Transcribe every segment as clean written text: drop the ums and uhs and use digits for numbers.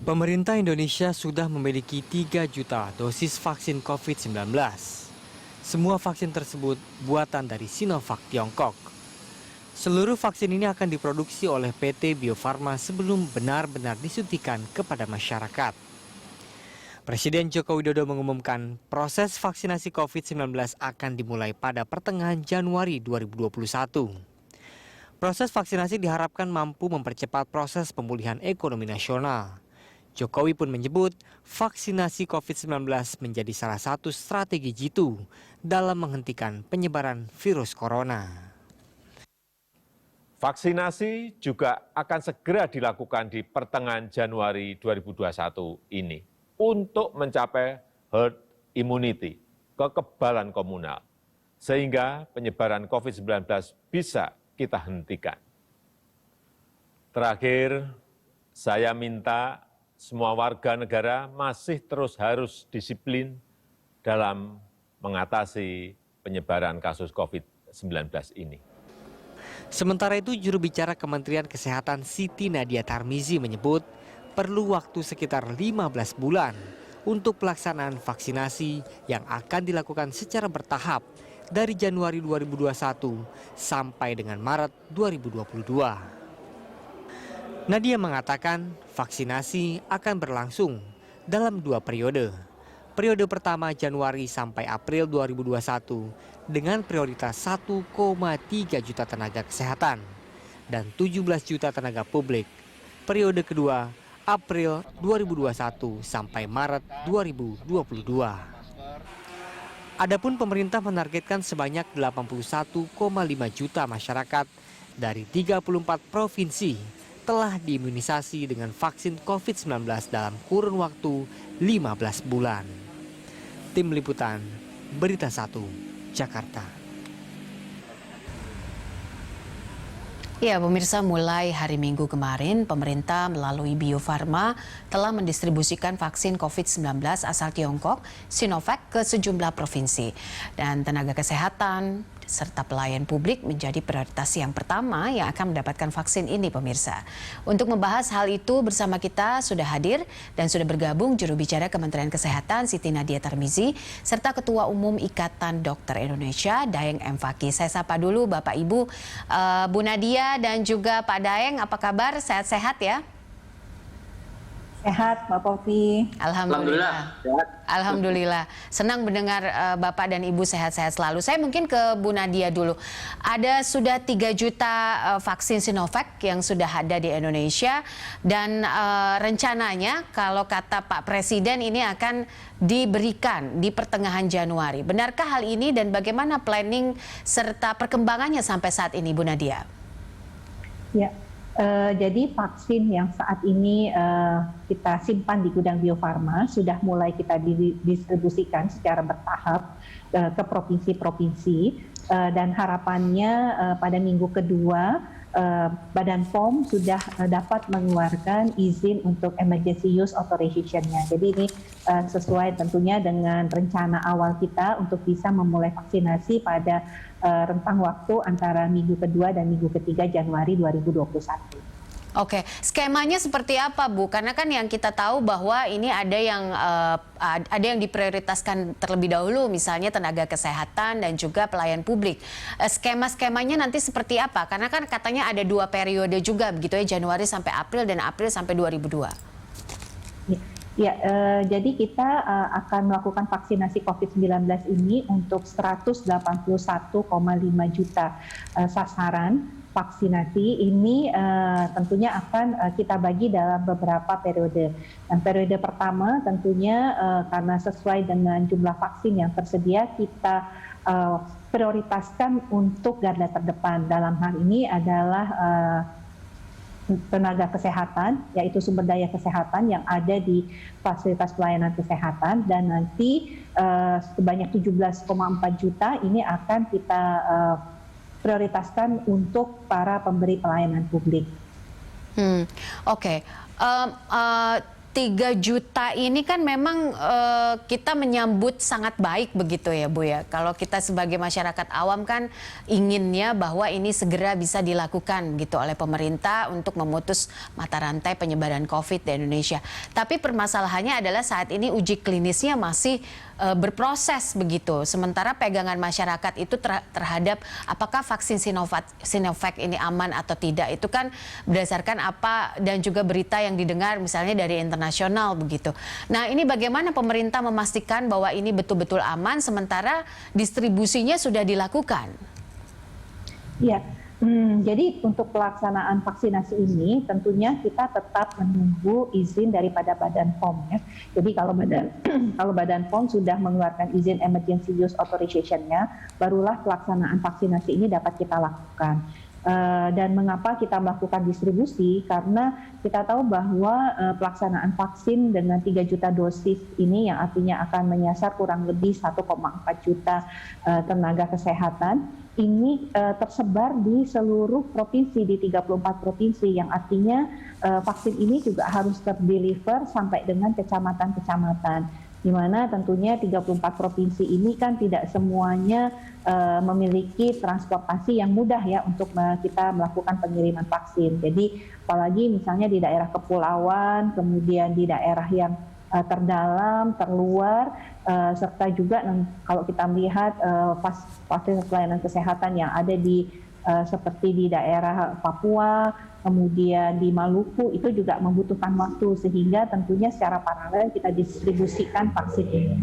Pemerintah Indonesia sudah memiliki 3 juta dosis vaksin COVID-19. Semua vaksin tersebut buatan dari Sinovac Tiongkok. Seluruh vaksin ini akan diproduksi oleh PT Bio Farma sebelum benar-benar disuntikan kepada masyarakat. Presiden Joko Widodo mengumumkan proses vaksinasi COVID-19 akan dimulai pada pertengahan Januari 2021. Proses vaksinasi diharapkan mampu mempercepat proses pemulihan ekonomi nasional. Jokowi pun menyebut vaksinasi COVID-19 menjadi salah satu strategi jitu dalam menghentikan penyebaran virus corona. Vaksinasi juga akan segera dilakukan di pertengahan Januari 2021 ini untuk mencapai herd immunity, kekebalan komunal, sehingga penyebaran COVID-19 bisa kita hentikan. Terakhir, saya minta semua warga negara masih terus harus disiplin dalam mengatasi penyebaran kasus COVID-19 ini. Sementara itu, juru bicara Kementerian Kesehatan Siti Nadia Tarmizi menyebut perlu waktu sekitar 15 bulan untuk pelaksanaan vaksinasi yang akan dilakukan secara bertahap dari Januari 2021 sampai dengan Maret 2022. Nadia mengatakan vaksinasi akan berlangsung dalam 2 periode. Periode pertama Januari sampai April 2021 dengan prioritas 1,3 juta tenaga kesehatan dan 17 juta tenaga publik. Periode kedua April 2021 sampai Maret 2022. Adapun pemerintah menargetkan sebanyak 81,5 juta masyarakat dari 34 provinsi telah diimunisasi dengan vaksin COVID-19 dalam kurun waktu 15 bulan. Tim Liputan, Berita 1, Jakarta. Ya, pemirsa, mulai hari Minggu kemarin, pemerintah melalui Bio Farma telah mendistribusikan vaksin COVID-19 asal Tiongkok, Sinovac, ke sejumlah provinsi. Dan tenaga kesehatan serta pelayan publik menjadi prioritas yang pertama yang akan mendapatkan vaksin ini, pemirsa. Untuk membahas hal itu bersama kita sudah hadir dan sudah bergabung juru bicara Kementerian Kesehatan Siti Nadia Tarmizi serta Ketua Umum Ikatan Dokter Indonesia Daeng M. Fakih. Saya sapa dulu Bapak Ibu, Bu Nadia dan juga Pak Daeng, apa kabar? Sehat-sehat ya? Sehat, Mbak Popi. Alhamdulillah. Alhamdulillah. Senang mendengar Bapak dan Ibu sehat-sehat selalu. Saya mungkin ke Bu Nadia dulu. Ada sudah 3 juta vaksin Sinovac yang sudah ada di Indonesia dan rencananya kalau kata Pak Presiden ini akan diberikan di pertengahan Januari. Benarkah hal ini dan bagaimana planning serta perkembangannya sampai saat ini, Bu Nadia? Ya. Jadi vaksin yang saat ini kita simpan di gudang Bio Farma sudah mulai kita didistribusikan secara bertahap ke provinsi-provinsi dan harapannya pada minggu kedua Badan POM sudah dapat mengeluarkan izin untuk emergency use authorization-nya. Jadi ini sesuai tentunya dengan rencana awal kita untuk bisa memulai vaksinasi pada rentang waktu antara minggu kedua dan minggu ketiga Januari 2021. Oke, skemanya seperti apa, Bu? Karena kan yang kita tahu bahwa ini ada yang diprioritaskan terlebih dahulu, misalnya tenaga kesehatan dan juga pelayan publik. Skema-skemanya nanti seperti apa? Karena kan katanya ada 2 periode juga, begitu ya, Januari sampai April dan April sampai 2002. Ya, jadi kita akan melakukan vaksinasi COVID-19 ini untuk 181,5 juta sasaran vaksinasi ini tentunya akan kita bagi dalam beberapa periode. Dan periode pertama tentunya karena sesuai dengan jumlah vaksin yang tersedia kita prioritaskan untuk garda terdepan. Dalam hal ini adalah tenaga kesehatan, yaitu sumber daya kesehatan yang ada di fasilitas pelayanan kesehatan, dan nanti sebanyak 17,4 juta ini akan kita prioritaskan untuk para pemberi pelayanan publik. Oke. 3 juta ini kan memang kita menyambut sangat baik begitu ya Bu ya. Kalau kita sebagai masyarakat awam kan inginnya bahwa ini segera bisa dilakukan gitu oleh pemerintah untuk memutus mata rantai penyebaran COVID di Indonesia. Tapi permasalahannya adalah saat ini uji klinisnya masih berproses begitu. Sementara pegangan masyarakat itu terhadap apakah vaksin Sinovac ini aman atau tidak itu kan berdasarkan apa dan juga berita yang didengar misalnya dari internasional begitu. Nah, ini bagaimana pemerintah memastikan bahwa ini betul-betul aman sementara distribusinya sudah dilakukan? Ya. Jadi untuk pelaksanaan vaksinasi ini tentunya kita tetap menunggu izin daripada Badan POM ya. Jadi kalau Badan POM sudah mengeluarkan izin emergency use authorization-nya, barulah pelaksanaan vaksinasi ini dapat kita lakukan. Dan mengapa kita melakukan distribusi? Karena kita tahu bahwa pelaksanaan vaksin dengan 3 juta dosis ini yang artinya akan menyasar kurang lebih 1,4 juta tenaga kesehatan ini tersebar di seluruh provinsi, di 34 provinsi, yang artinya vaksin ini juga harus terdeliver sampai dengan kecamatan-kecamatan, di mana tentunya 34 provinsi ini kan tidak semuanya memiliki transportasi yang mudah ya untuk kita melakukan pengiriman vaksin. Jadi apalagi misalnya di daerah kepulauan, kemudian di daerah yang terdalam, terluar, serta juga kalau kita melihat fasilitas pelayanan kesehatan yang ada di seperti di daerah Papua, kemudian di Maluku itu juga membutuhkan waktu sehingga tentunya secara paralel kita distribusikan vaksin ini.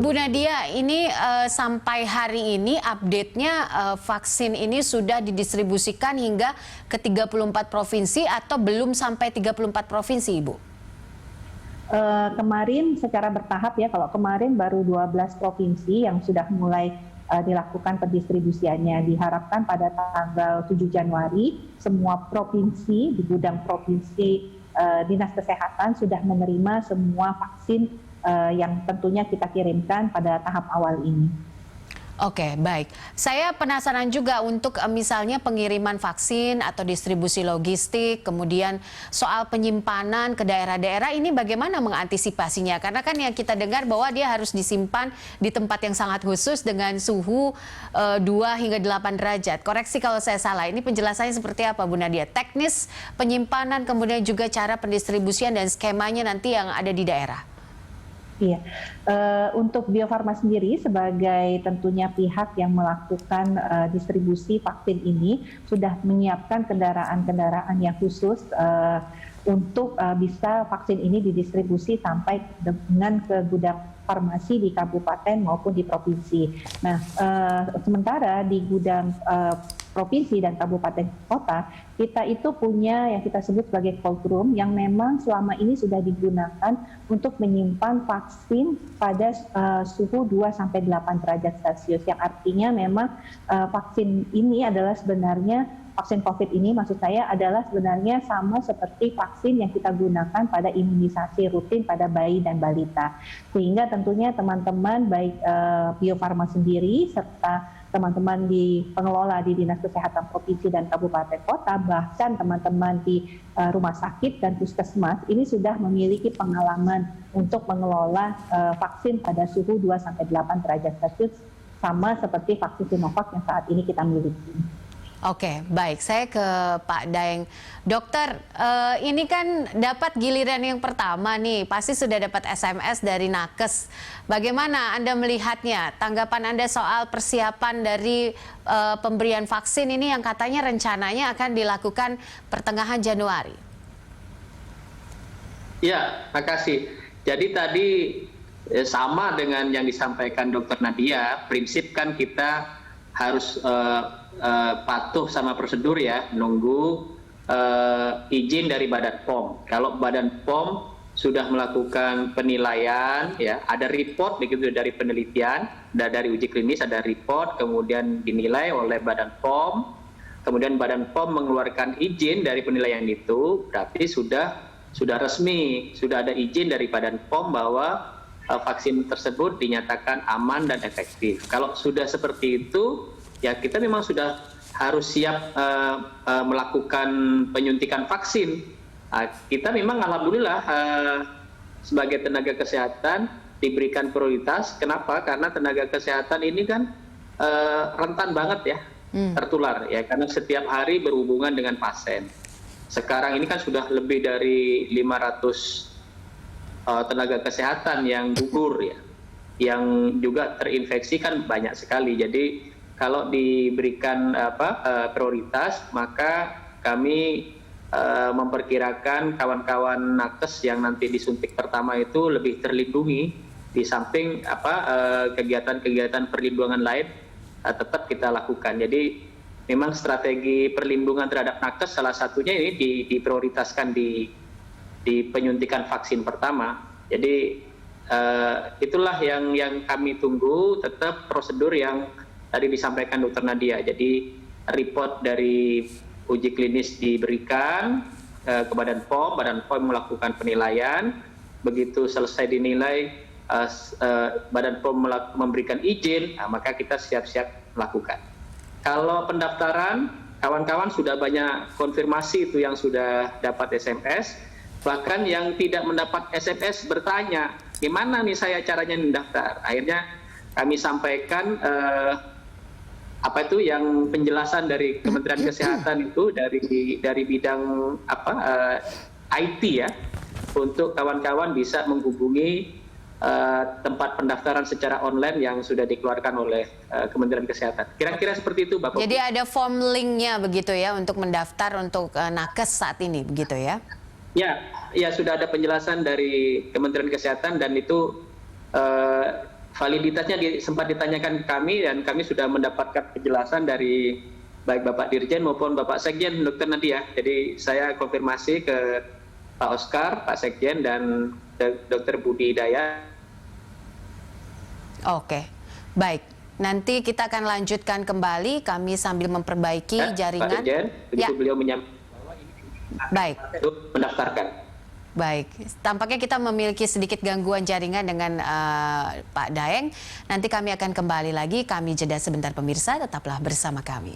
Bu Nadia, ini sampai hari ini update-nya vaksin ini sudah didistribusikan hingga ke 34 provinsi atau belum sampai 34 provinsi, Ibu? Kemarin secara bertahap ya, kalau kemarin baru 12 provinsi yang sudah mulai dilakukan pendistribusiannya. Diharapkan pada tanggal 7 Januari semua provinsi di gudang provinsi Dinas Kesehatan sudah menerima semua vaksin yang tentunya kita kirimkan pada tahap awal ini. Oke, baik. Saya penasaran juga untuk misalnya pengiriman vaksin atau distribusi logistik, kemudian soal penyimpanan ke daerah-daerah ini bagaimana mengantisipasinya? Karena kan yang kita dengar bahwa dia harus disimpan di tempat yang sangat khusus dengan suhu 2 hingga 8 derajat. Koreksi kalau saya salah. Ini penjelasannya seperti apa, Bu Nadia? Teknis penyimpanan, kemudian juga cara pendistribusian dan skemanya nanti yang ada di daerah. Iya, untuk Bio Farma sendiri sebagai tentunya pihak yang melakukan distribusi vaksin ini sudah menyiapkan kendaraan-kendaraan yang khusus untuk bisa vaksin ini didistribusi sampai dengan ke gudang farmasi di kabupaten maupun di provinsi. Nah, sementara di gudang provinsi dan kabupaten kota, kita itu punya yang kita sebut sebagai cold room yang memang selama ini sudah digunakan untuk menyimpan vaksin pada suhu 2-8 derajat Celcius, yang artinya memang vaksin ini adalah sebenarnya vaksin COVID ini maksud saya adalah sebenarnya sama seperti vaksin yang kita gunakan pada imunisasi rutin pada bayi dan balita. Sehingga tentunya teman-teman baik Bio Farma sendiri serta teman-teman di pengelola di Dinas Kesehatan Provinsi dan Kabupaten Kota, bahkan teman-teman di rumah sakit dan puskesmas ini sudah memiliki pengalaman untuk mengelola vaksin pada suhu 2-8 derajat Celcius sama seperti vaksin Sinovac yang saat ini kita miliki. Oke, baik. Saya ke Pak Daeng. Dokter, ini kan dapat giliran yang pertama nih, pasti sudah dapat SMS dari Nakes. Bagaimana Anda melihatnya? Tanggapan Anda soal persiapan dari pemberian vaksin ini yang katanya rencananya akan dilakukan pertengahan Januari? Ya, makasih. Jadi tadi sama dengan yang disampaikan Dr. Nadia, prinsip kan kita harus patuh sama prosedur ya, nunggu izin dari Badan POM. Kalau Badan POM sudah melakukan penilaian, ya ada report begitu dari penelitian, dari uji klinis ada report, kemudian dinilai oleh Badan POM, kemudian Badan POM mengeluarkan izin dari penilaian itu, berarti sudah resmi, sudah ada izin dari Badan POM bahwa vaksin tersebut dinyatakan aman dan efektif. Kalau sudah seperti itu, ya kita memang sudah harus siap melakukan penyuntikan vaksin Kita memang alhamdulillah sebagai tenaga kesehatan diberikan prioritas. Kenapa? Karena tenaga kesehatan ini kan rentan banget ya tertular ya, karena setiap hari berhubungan dengan pasien. Sekarang ini kan sudah lebih dari 500 tenaga kesehatan yang gugur ya, yang juga terinfeksi kan banyak sekali. Jadi kalau diberikan prioritas, maka kami memperkirakan kawan-kawan nakes yang nanti disuntik pertama itu lebih terlindungi, di samping kegiatan-kegiatan perlindungan lain tetap kita lakukan. Jadi memang strategi perlindungan terhadap nakes salah satunya ini diprioritaskan di penyuntikan vaksin pertama. Jadi itulah yang kami tunggu, tetap prosedur yang tadi disampaikan Dr. Nadia. Jadi report dari uji klinis diberikan ke Badan POM melakukan penilaian. Begitu selesai dinilai, Badan POM memberikan izin, maka kita siap-siap melakukan. Kalau pendaftaran, kawan-kawan sudah banyak konfirmasi itu yang sudah dapat SMS, bahkan yang tidak mendapat SMS bertanya, gimana nih saya caranya mendaftar? Akhirnya kami sampaikan yang penjelasan dari Kementerian Kesehatan itu dari bidang IT ya, untuk kawan-kawan bisa menghubungi tempat pendaftaran secara online yang sudah dikeluarkan oleh Kementerian Kesehatan. Kira-kira seperti itu, Bapak. Jadi ada form linknya begitu ya untuk mendaftar untuk nakes saat ini, begitu ya? Ya sudah ada penjelasan dari Kementerian Kesehatan, dan itu validitasnya sempat ditanyakan ke kami, dan kami sudah mendapatkan penjelasan dari baik Bapak Dirjen maupun Bapak Sekjen Dr. Nadia. Jadi saya konfirmasi ke Pak Oscar, Pak Sekjen, dan Dr. Budi Hidayat. Oke, baik. Nanti kita akan lanjutkan kembali, kami sambil memperbaiki jaringan. Pak Sekjen, begitu beliau menyampaikan baik. Itu mendaftarkan. Baik, tampaknya kita memiliki sedikit gangguan jaringan dengan Pak Daeng. Nanti kami akan kembali lagi, kami jeda sebentar pemirsa, tetaplah bersama kami.